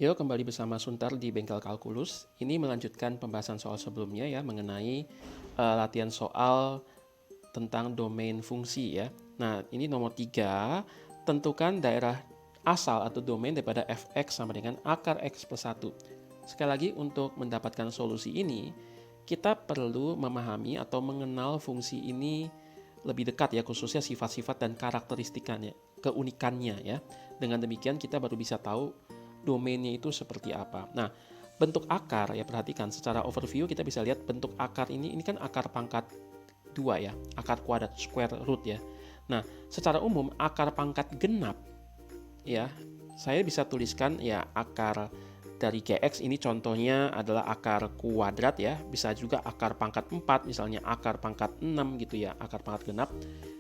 Yuk kembali bersama Suntar di Bengkel Kalkulus. Ini melanjutkan pembahasan soal sebelumnya ya mengenai latihan soal tentang domain fungsi ya. Nah, ini nomor 3, tentukan daerah asal atau domain daripada fx sama dengan akar x plus 1. Sekali lagi untuk mendapatkan solusi ini, kita perlu memahami atau mengenal fungsi ini lebih dekat ya, khususnya sifat-sifat dan karakteristikanya, keunikannya ya. Dengan demikian kita baru bisa tahu domainnya itu seperti apa. Nah, bentuk akar ya, perhatikan secara overview kita bisa lihat bentuk akar ini kan akar pangkat 2 ya, akar kuadrat square root ya. Nah, secara umum akar pangkat genap ya, saya bisa tuliskan ya akar dari Gx ini contohnya adalah akar kuadrat ya, bisa juga akar pangkat 4, misalnya akar pangkat 6 gitu ya, akar pangkat genap.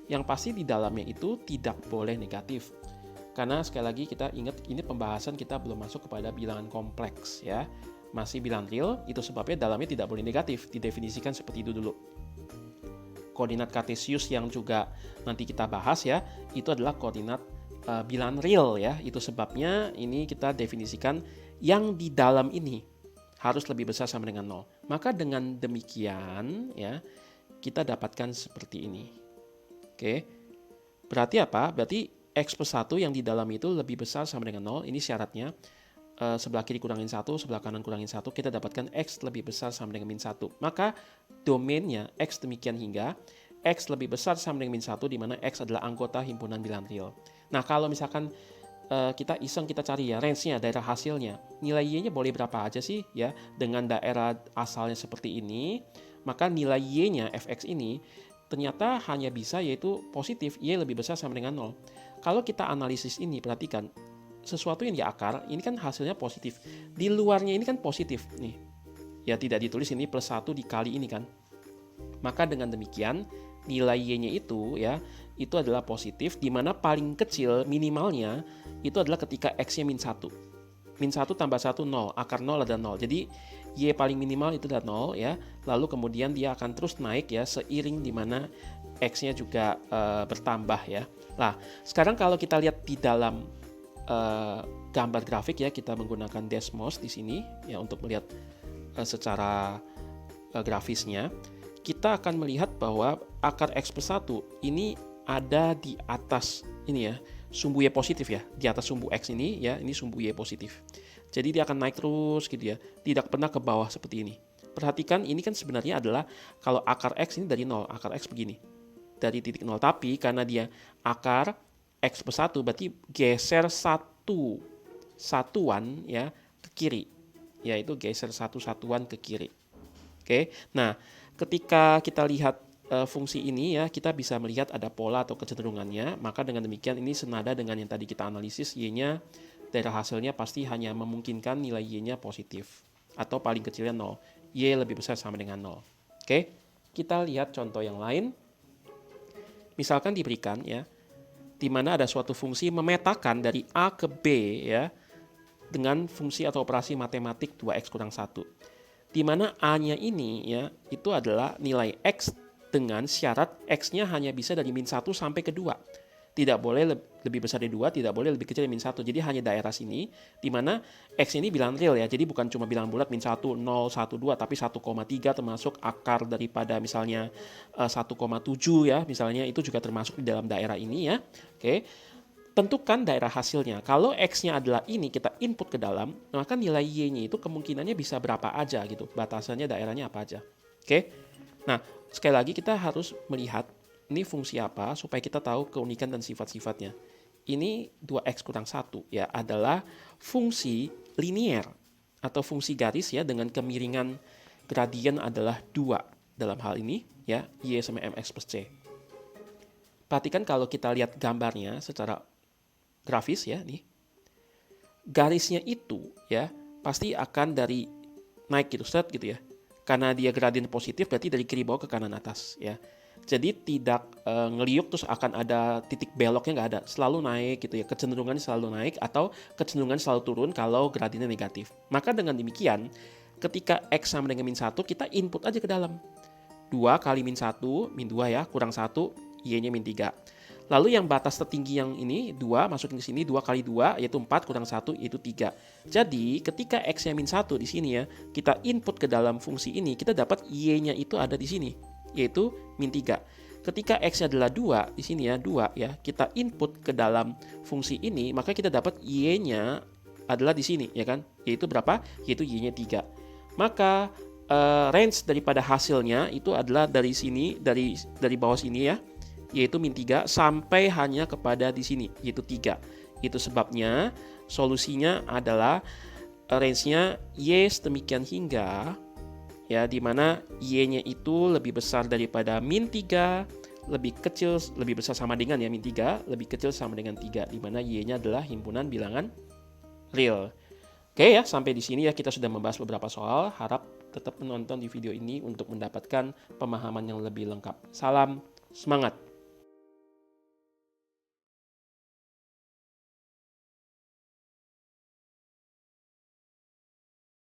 Yang pasti di dalamnya itu tidak boleh negatif. Karena sekali lagi kita ingat ini pembahasan kita belum masuk kepada bilangan kompleks ya. Masih bilangan real, itu sebabnya dalamnya tidak boleh negatif, didefinisikan seperti itu dulu. Koordinat kartesius yang juga nanti kita bahas ya, itu adalah koordinat bilangan real ya. Itu sebabnya ini kita definisikan yang di dalam ini harus lebih besar sama dengan 0. Maka dengan demikian ya, kita dapatkan seperti ini. Oke. Berarti apa? Berarti x plus 1 yang di dalam itu lebih besar sama dengan 0. Ini syaratnya. Sebelah kiri kurangin 1, sebelah kanan kurangin 1, kita dapatkan x lebih besar sama dengan min 1. Maka domainnya x demikian hingga x lebih besar sama dengan min 1, di mana x adalah anggota himpunan bilangan real. Nah, kalau misalkan kita iseng kita cari ya range-nya, daerah hasilnya, nilai y-nya boleh berapa aja sih ya, dengan daerah asalnya seperti ini, maka nilai y-nya fx ini ternyata hanya bisa yaitu positif, y lebih besar sama dengan 0. Kalau kita analisis ini, perhatikan sesuatu yang di akar ini kan hasilnya positif, di luarnya ini kan positif nih ya, tidak ditulis ini plus 1 dikali ini kan, maka dengan demikian nilai y-nya itu ya, itu adalah positif, di mana paling kecil minimalnya itu adalah ketika x-nya min 1. Min 1 tambah 1, 0. Akar 0 adalah 0. Jadi y paling minimal itu adalah 0 ya. Lalu kemudian dia akan terus naik ya, seiring di mana x-nya juga bertambah ya. Nah, sekarang kalau kita lihat di dalam gambar grafik ya, kita menggunakan Desmos di sini ya untuk melihat secara grafisnya. Kita akan melihat bahwa akar x plus 1 ini ada di atas ini ya, sumbu y positif ya, di atas sumbu x ini ya, ini sumbu y positif. Jadi dia akan naik terus gitu ya, tidak pernah ke bawah seperti ini. Perhatikan ini kan sebenarnya adalah kalau akar x ini dari 0, akar x begini, dari titik 0, tapi karena dia akar x plus 1 berarti geser satu satuan ya ke kiri, yaitu geser satu satuan ke kiri. Oke, nah ketika kita lihat fungsi ini ya, kita bisa melihat ada pola atau kecenderungannya. Maka dengan demikian ini senada dengan yang tadi kita analisis, y-nya daerah hasilnya pasti hanya memungkinkan nilai y-nya positif atau paling kecilnya 0. Y lebih besar sama dengan 0. Oke, kita lihat contoh yang lain. Misalkan diberikan ya, di mana ada suatu fungsi memetakan dari A ke B ya, dengan fungsi atau operasi matematik 2x kurang 1. Di mana A-nya ini ya, itu adalah nilai x dengan syarat x-nya hanya bisa dari min 1 sampai ke 2. Tidak boleh lebih besar dari 2, tidak boleh lebih kecil dari min 1. Jadi hanya daerah sini, di mana x ini bilangan real ya. Jadi bukan cuma bilangan bulat min 1, 0, 1, 2, tapi 1,3 termasuk akar daripada misalnya 1,7 ya. Misalnya itu juga termasuk di dalam daerah ini ya. Oke. Tentukan daerah hasilnya. Kalau x-nya adalah ini, kita input ke dalam, maka nilai y-nya itu kemungkinannya bisa berapa aja gitu. Batasannya daerahnya apa aja. Oke. Nah, sekali lagi kita harus melihat ini fungsi apa supaya kita tahu keunikan dan sifat-sifatnya. Ini 2x kurang 1 ya, adalah fungsi linier atau fungsi garis ya, dengan kemiringan gradien adalah 2 dalam hal ini ya, y sama mx plus c. Perhatikan kalau kita lihat gambarnya secara grafis ya, nih garisnya itu ya pasti akan dari naik gitu, set gitu ya, karena dia gradien positif berarti dari kiri bawah ke kanan atas ya. Jadi tidak ngeliuk terus akan ada titik beloknya, nggak ada, selalu naik gitu ya, kecenderungannya selalu naik atau kecenderungan selalu turun kalau gradiennya negatif. Maka dengan demikian ketika x sama dengan min 1, kita input aja ke dalam 2 kali min 1, min 2 ya, kurang 1, y-nya min 3. Lalu yang batas tertinggi yang ini 2 masukin ke sini, 2 kali 2 yaitu 4 kurang 1 yaitu 3. Jadi ketika X-nya min 1 di sini ya, kita input ke dalam fungsi ini, kita dapat Y-nya itu ada di sini, yaitu min 3. Ketika X-nya adalah 2, di sini ya, 2 ya, kita input ke dalam fungsi ini, maka kita dapat Y-nya adalah di sini, ya kan? Yaitu berapa? Yaitu Y-nya 3. Maka range daripada hasilnya itu adalah dari sini, dari bawah sini ya, yaitu min 3 sampai hanya kepada di sini, yaitu 3. Itu sebabnya solusinya adalah range-nya Y sedemikian hingga, ya, dimana Y-nya itu lebih besar daripada min 3, lebih kecil, lebih besar sama dengan ya min 3, lebih kecil sama dengan 3, dimana Y-nya adalah himpunan bilangan real. Oke ya, sampai di sini ya kita sudah membahas beberapa soal. Harap tetap menonton di video ini untuk mendapatkan pemahaman yang lebih lengkap. Salam semangat!